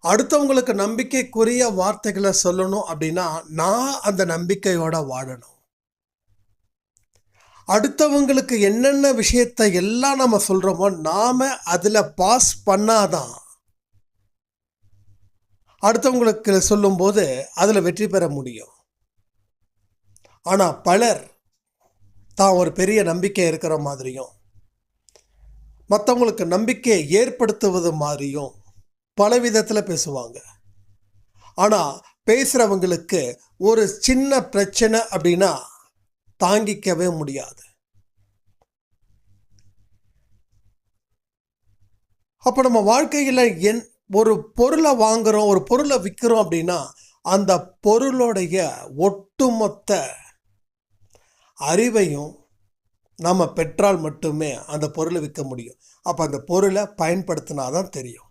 அடுத்தவங்களுக்கு நம்பிக்கைக்குரிய வார்த்தைகளை சொல்லணும் அப்படின்னா நான் அந்த நம்பிக்கையோட வாழணும். அடுத்தவங்களுக்கு என்னென்ன விஷயத்தை எல்லாம் நம்ம சொல்றோமோ நாம அதுல பாஸ் பண்ணாதான் அடுத்தவங்களுக்கு சொல்லும்போது அதுல வெற்றி பெற முடியும். ஆனா பலர் தான் ஒரு பெரிய நம்பிக்கை இருக்கிற மாதிரியும் மற்றவங்களுக்கு நம்பிக்கையை ஏற்படுத்துவது மாதிரியும் பல விதத்தில் பேசுவாங்க. ஆனால் பேசுகிறவங்களுக்கு ஒரு சின்ன பிரச்சனை அப்படின்னா தாங்கிக்கவே முடியாது. அப்போ நம்ம வாழ்க்கையில் ஒரு பொருளை வாங்குகிறோம், ஒரு பொருளை விற்கிறோம் அப்படின்னா அந்த பொருளுடைய ஒட்டுமொத்த அறிவையும் நம்ம பெற்றால் மட்டுமே அந்த பொருளை விற்க முடியும். அப்போ அந்த பொருளை பயன்படுத்தினா தான் தெரியும்.